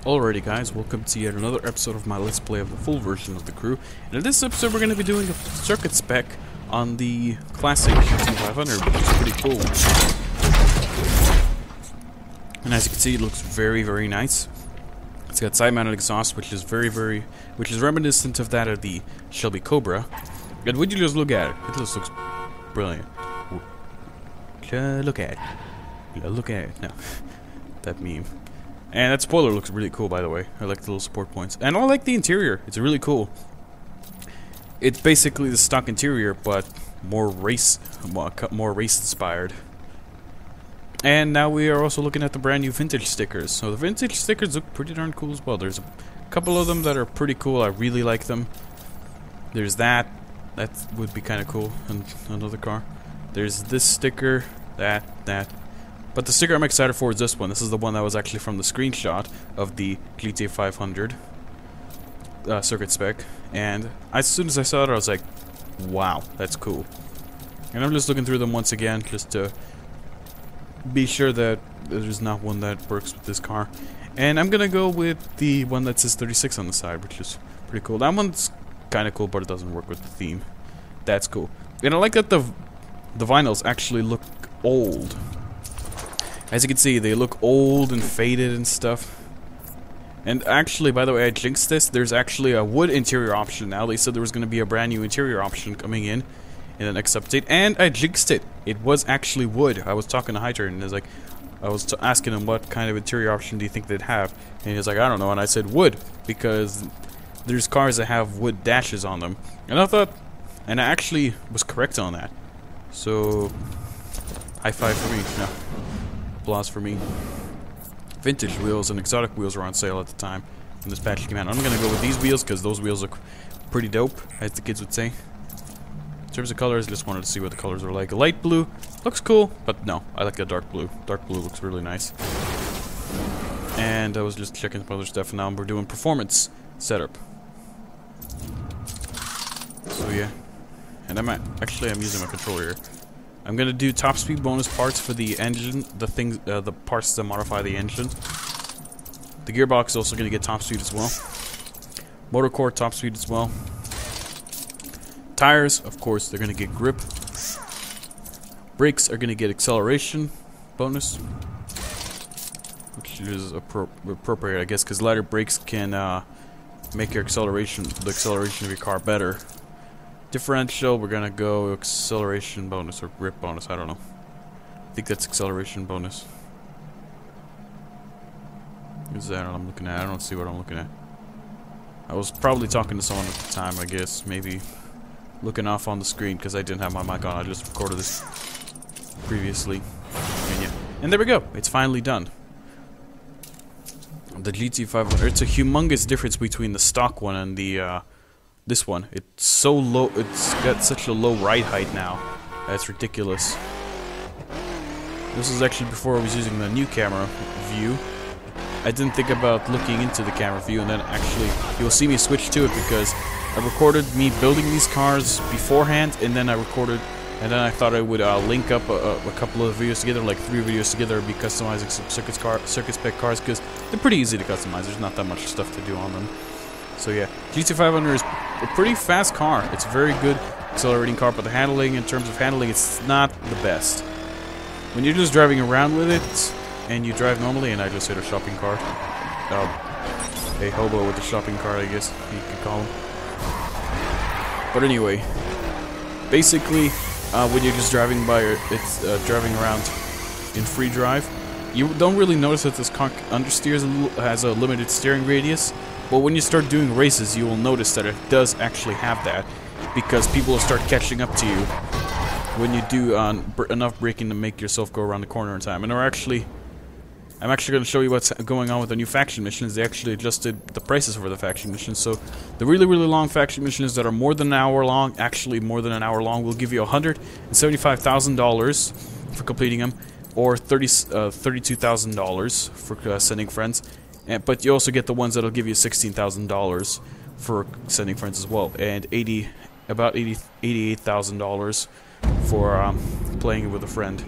Alrighty guys, welcome to yet another episode of my Let's Play of the full version of the crew. And in this episode we're going to be doing a circuit spec on the classic GT500, which is pretty cool. And as you can see, it looks very, very nice. It's got side-mounted exhaust, which is which is reminiscent of that of the Shelby Cobra. And would you just look at it? It just looks brilliant. Look at it. Look at it. No. That meme. And that spoiler looks really cool, by the way. I like the little support points. And I like the interior. It's really cool. It's basically the stock interior, but more race inspired. And now we are also looking at the brand new vintage stickers. So the vintage stickers look pretty darn cool as well. There's a couple of them that are pretty cool. I really like them. There's that. That would be kind of cool in another car. There's this sticker. That. But the sticker I'm excited for is this one. This is the one that was actually from the screenshot of the GT500 circuit spec. And as soon as I saw it, I was like, wow, that's cool. And I'm just looking through them once again, just to be sure that there's not one that works with this car. And I'm gonna go with the one that says 36 on the side, which is pretty cool. That one's kind of cool, but it doesn't work with the theme. That's cool. And I like that the vinyls actually look old. As you can see, they look old and faded and stuff. And actually, by the way, I jinxed this. There's actually a wood interior option now. They said there was going to be a brand new interior option coming in the next update. And I jinxed it. It was actually wood. I was talking to Hyter, and I was asking him what kind of interior option do you think they'd have. And he was like, I don't know. And I said wood, because there's cars that have wood dashes on them. And I thought, and I actually was correct on that. So, high five for me. No. Applause for me. Vintage wheels and exotic wheels were on sale at the time when this patch came out. I'm gonna go with these wheels because those wheels look pretty dope, as the kids would say. In terms of colors, just wanted to see what the colors are like. Light blue looks cool, but no, I like the dark blue. Dark blue looks really nice. And I was just checking some other stuff, and now we're doing performance setup. So yeah, and I'm using my controller here. I'm gonna do top speed bonus parts for the engine, the parts that modify the engine. The gearbox is also gonna get top speed as well. Motor core top speed as well. Tires, of course, they're gonna get grip. Brakes are gonna get acceleration bonus, which is appropriate, I guess, because lighter brakes can make the acceleration of your car better. Differential, we're gonna go acceleration bonus or grip bonus, I don't know. I think that's acceleration bonus. Is that what I'm looking at? I don't see what I'm looking at. I was probably talking to someone at the time, I guess. Maybe looking off on the screen because I didn't have my mic on. I just recorded this previously. And yeah. And there we go. It's finally done. The GT500. It's a humongous difference between the stock one and the this one. It's so low, it's got such a low ride height now. That's ridiculous. This is actually before I was using the new camera view. I didn't think about looking into the camera view, and then actually you'll see me switch to it because I recorded me building these cars beforehand, and then I thought I would link up a couple of videos together, like 3 videos together, and be customizing some circuit spec cars, because they're pretty easy to customize. There's not that much stuff to do on them. So yeah, GT500 is a pretty fast car. It's a very good accelerating car, but the handling, in terms of handling, it's not the best. When you're just driving around with it, and you drive normally, and I just hit a shopping cart. A hobo with a shopping cart, I guess you could call him. But anyway, basically, when you're just driving driving around in free drive, you don't really notice that this car understeers has a limited steering radius. But when you start doing races, you will notice that it does actually have that, because people will start catching up to you when you do enough braking to make yourself go around the corner in time. And I'm actually going to show you what's going on with the new faction missions. They actually adjusted the prices for the faction missions. So the really, really long faction missions that are more than an hour long, actually more than an hour long, will give you $175,000 for completing them, or $32,000 for sending friends. But you also get the ones that'll give you $16,000 for sending friends as well, and about $88,000 for playing it with a friend.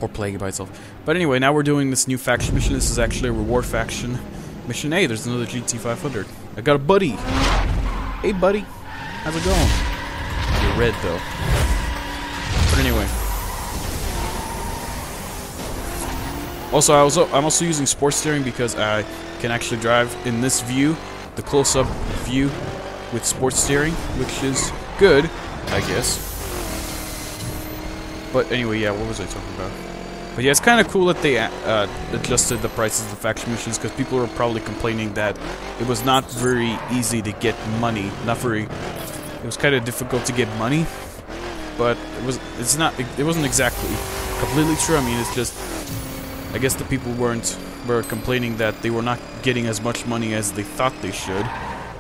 or playing it by itself. But anyway, now we're doing this new faction mission. This is actually a reward faction. Mission A, there's another GT500. I got a buddy. Hey, buddy. How's it going? You're red, though. But anyway. Also, I'm also using sports steering because I can actually drive in this view, the close-up view, with sports steering, which is good, I guess. But anyway, yeah, what was I talking about? But yeah, it's kind of cool that they adjusted the prices of the faction missions, because people were probably complaining that it was not very easy to get money. It was kind of difficult to get money, but it wasn't exactly completely true. I mean, it's just, I guess the people were complaining that they were not getting as much money as they thought they should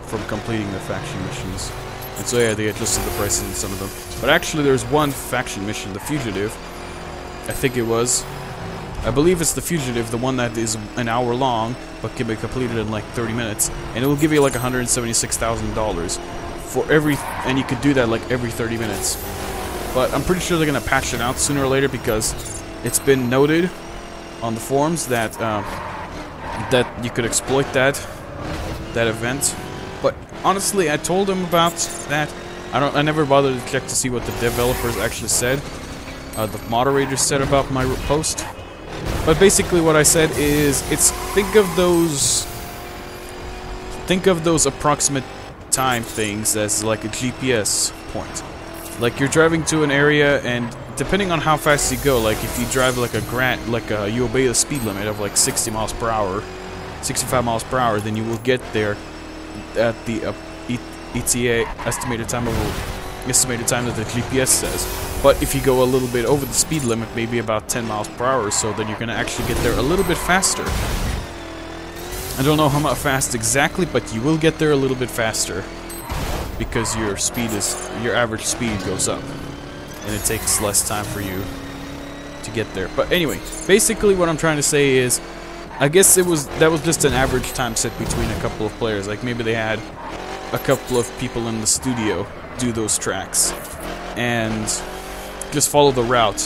from completing the faction missions. And so yeah, they adjusted the prices in some of them. But actually there's one faction mission, the Fugitive. I believe it's the Fugitive, the one that is an hour long, but can be completed in like 30 minutes. And it will give you like $176,000 for and you could do that like every 30 minutes. But I'm pretty sure they're gonna patch it out sooner or later, because it's been noted on the forums that that you could exploit that event. But honestly, I told them about that. I never bothered to check to see what the developers actually said. The moderators said about my post. But basically what I said is, think of those approximate time things as like a GPS point. Like you're driving to an area, and depending on how fast you go, like if you drive like you obey the speed limit of like 60 miles per hour, 65 miles per hour, then you will get there at the ETA estimated time that the GPS says. But if you go a little bit over the speed limit, maybe about 10 miles per hour or so, then you're gonna actually get there a little bit faster. I don't know how fast exactly, but you will get there a little bit faster, because your average speed goes up, and it takes less time for you to get there. But anyway, basically what I'm trying to say is, I guess that was just an average time set between a couple of players. Like maybe they had a couple of people in the studio do those tracks and just follow the route,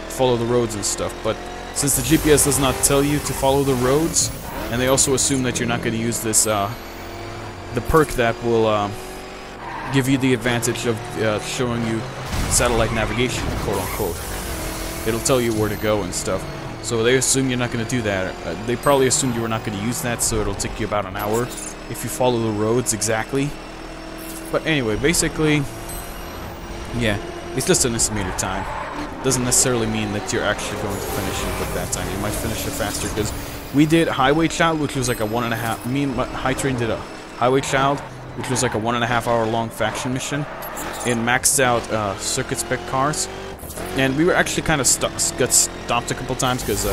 follow the roads and stuff. But since the GPS does not tell you to follow the roads, and they also assume that you're not going to use this the perk that will give you the advantage of showing you satellite navigation, quote unquote. It'll tell you where to go and stuff. So they assume you're not going to do that. They probably assumed you were not going to use that, so it'll take you about an hour if you follow the roads exactly. But anyway, basically, yeah, it's just an estimated time. Doesn't necessarily mean that you're actually going to finish it with that time. You might finish it faster, because we did Highway Child, which was like a 1.5. Me and High Train did a Highway Child, which was like a 1.5 hour long faction mission in maxed out circuit spec cars. And we were actually kind of got stopped a couple times, because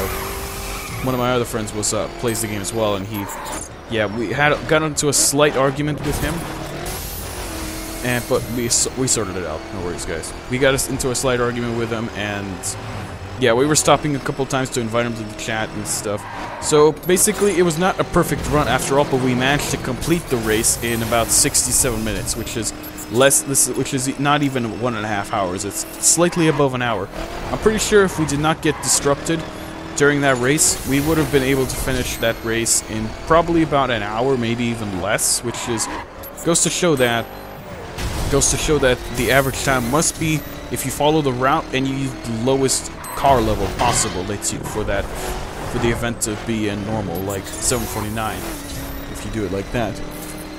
one of my other friends plays the game as well, and we got into a slight argument with him, but we sorted it out. No worries, guys. We got us into a slight argument with him, and yeah, we were stopping a couple times to invite him to the chat and stuff. So basically, it was not a perfect run after all, but we managed to complete the race in about 67 minutes, which is which is not even 1.5 hours. It's slightly above an hour. I'm pretty sure if we did not get disrupted during that race, we would have been able to finish that race in probably about an hour, maybe even less, which goes to show that the average time must be, if you follow the route and you use the lowest car level possible, for the event to be in normal, like 749. If you do it like that.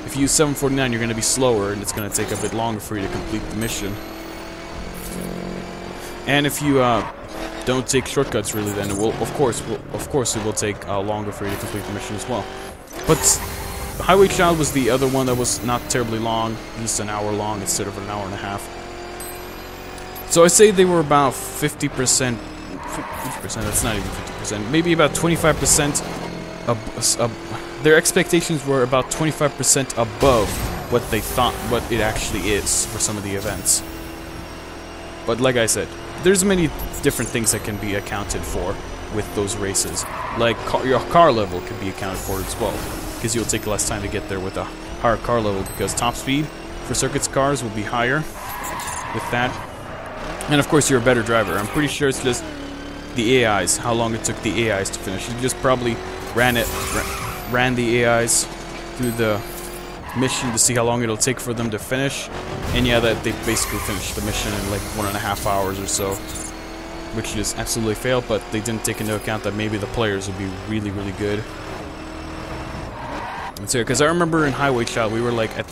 If you use 749, you're going to be slower, and it's going to take a bit longer for you to complete the mission. And if you don't take shortcuts, really, then it will, of course, it will take longer for you to complete the mission as well. But Highway Child was the other one that was not terribly long, just an hour long instead of an hour and a half. So I say they were about 50%. 50%. That's not even 50%. Maybe about 25%. Their expectations were about 25% above what they thought, what it actually is for some of the events. But like I said, there's many different things that can be accounted for with those races. Like your car level can be accounted for as well, because you'll take less time to get there with a higher car level, because top speed for circuits cars will be higher with that. And of course, you're a better driver. I'm pretty sure it's just the AIs, how long it took the AIs to finish. You just probably ran ran the AIs through the mission to see how long it'll take for them to finish, and yeah, that they basically finished the mission in like 1.5 hours or so, which just absolutely failed. But they didn't take into account that maybe the players would be really, really good. And so, because I remember in Highway Child, we were like at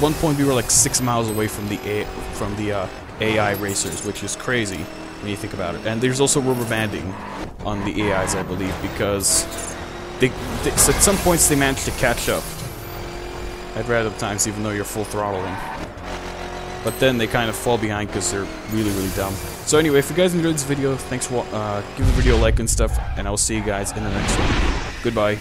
one point we were like 6 miles away from the AI racers, which is crazy when you think about it. And there's also rubber banding on the AIs, I believe, because so at some points they managed to catch up at random times, even though you're full throttling. But then they kind of fall behind because they're really, really dumb. So anyway, if you guys enjoyed this video, thanks for give the video a like and stuff, and I'll see you guys in the next one. Goodbye.